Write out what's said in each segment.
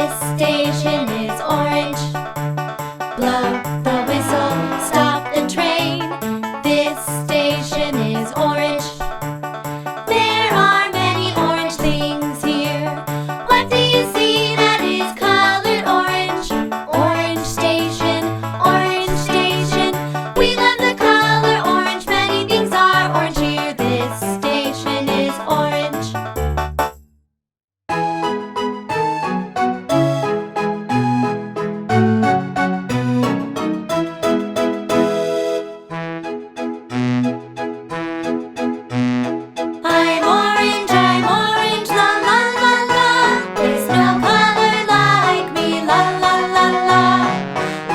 This station is orange. Blow the whistle, stop the train. This station is orange. There are many orange things here. What do you see that is colored orange? Orange station, orange station. We love the color orange. Many things are orange here. This station is orange. I'm orange, la la la la. There's no color like me, la la la la.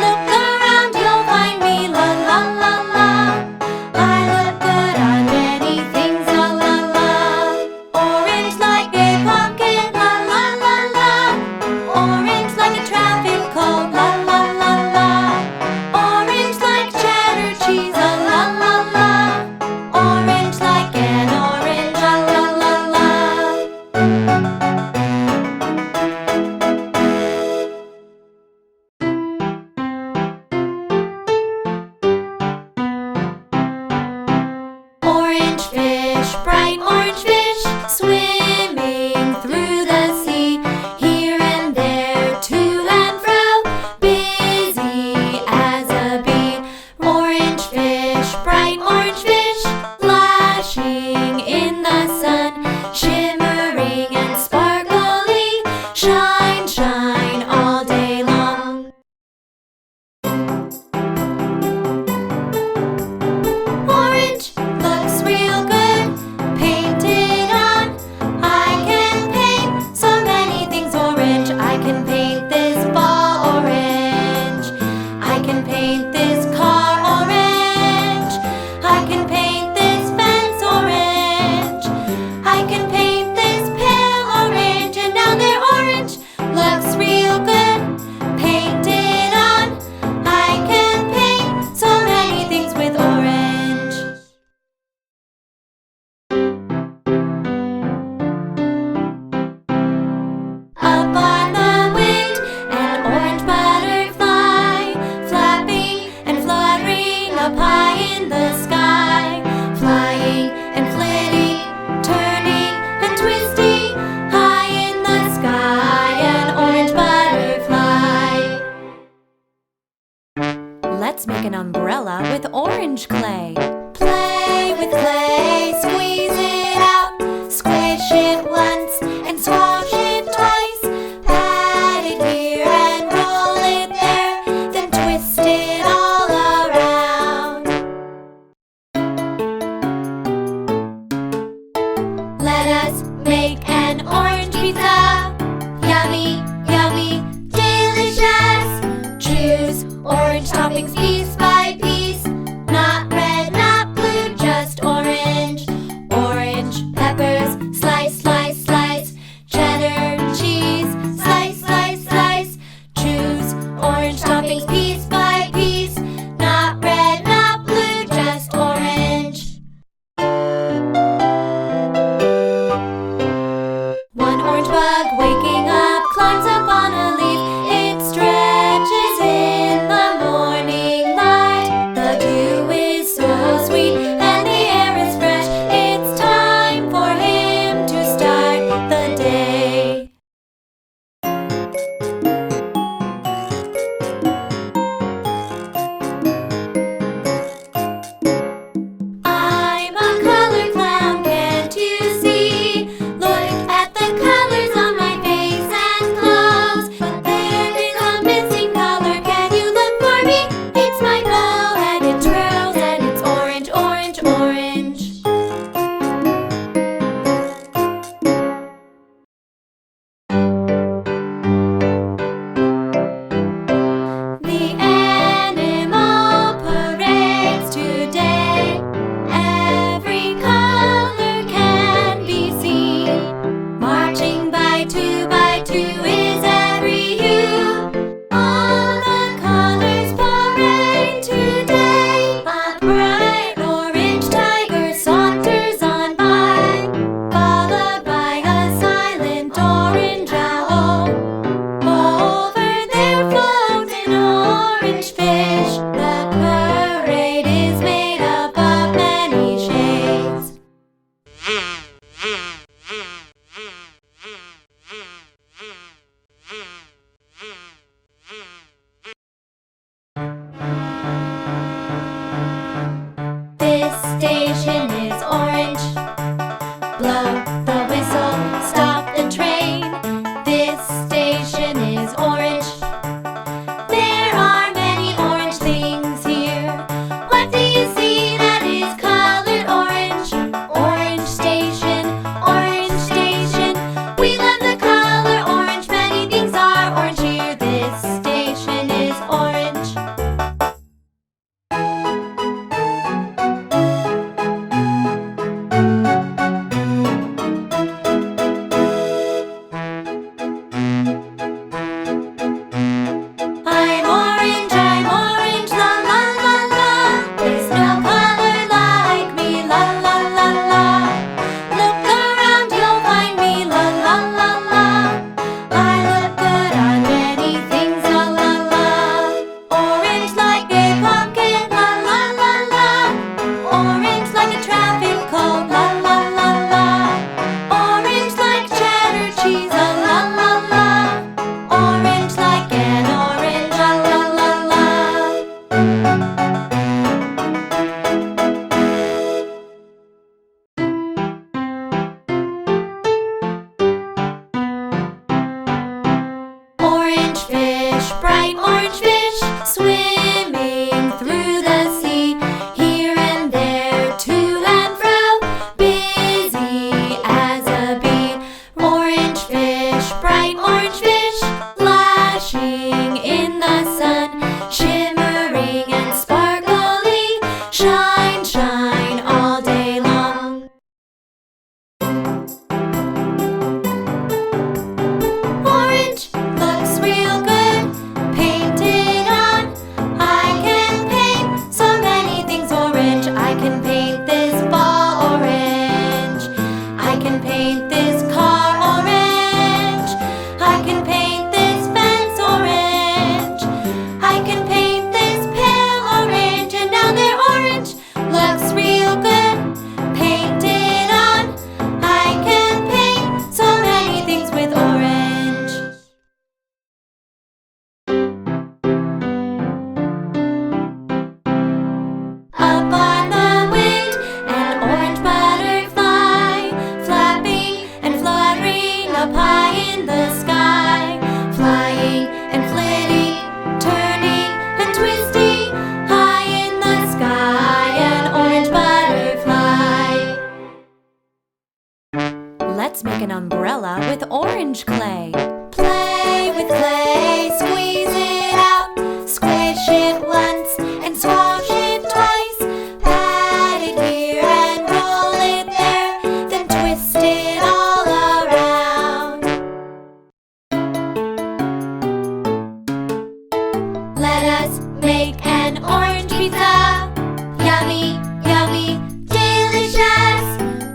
Look around, you'll find me, la la la la. I look good on many things, la la la. Orange like a pumpkin, la la la la. Orange like a traffic cone, la la la la. Orange like cheddar cheese, la la la la. Orange like an orange, la la la la. Orange fish, bright orange fish, swimming through the sea, here and there, to and fro, busy as a bee. Orange fish, bright orange fish, flashing in the sun, shimmering and sparkling, shine, shine all day long. Orange looks real good, painted on. I can paint so many things orange. I can paint this ball orange. I can paint this car orange. I can paint this fence orange. I can paint this pail orange. And now they're orange. Looks real good, painted on. I can paint so many things with orange. Up on the wind, an orange butterfly, flapping and fluttering up high in the sky, flying and flitting, turning and twisting, high in the sky, an orange butterfly. Let's make an umbrella with orange clay. Play with clay, squeeze it out, squish it once and squash it twice. Pat it here and roll it there, then twist it all around. Let us make an orange pizza. Yummy, yummy, delicious. Choose orange toppings piece by piece. Not red, not blue, just orange. Orange peppers, slice, slice, slice. Cheddar cheese, slice, slice, slice. Choose orange toppings piece by piece. Not red, not blue, just orange. paint this car orange. I can paint this fence orange. I can paint this pale orange, and now they're orange. Looks real good. Paint it on. I can paint so many things with orange. Up on the wind, an orange butterfly, flapping and fluttering up high in the sky, flying and flitting, turning and twisting, high in the sky, an orange butterfly. Let's make an umbrella with orange clay. Play with clay, squeeze it out, squish it once and squash it twice. Pat it here and roll it there, then twist it all around. Let us make an orange pizza. Yummy, yummy, delicious.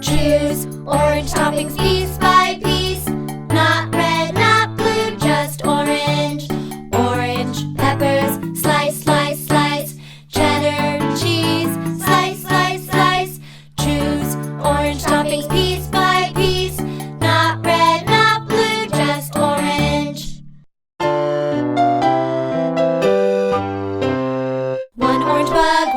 Choose orange toppings piece by piece. Not red, not blue, just orange. Orange peppers, slice, slice, slice. Cheddar cheese, slice, slice, slice. Choose orange toppings piece by piece. Not red, not blue, just orange. One orange bug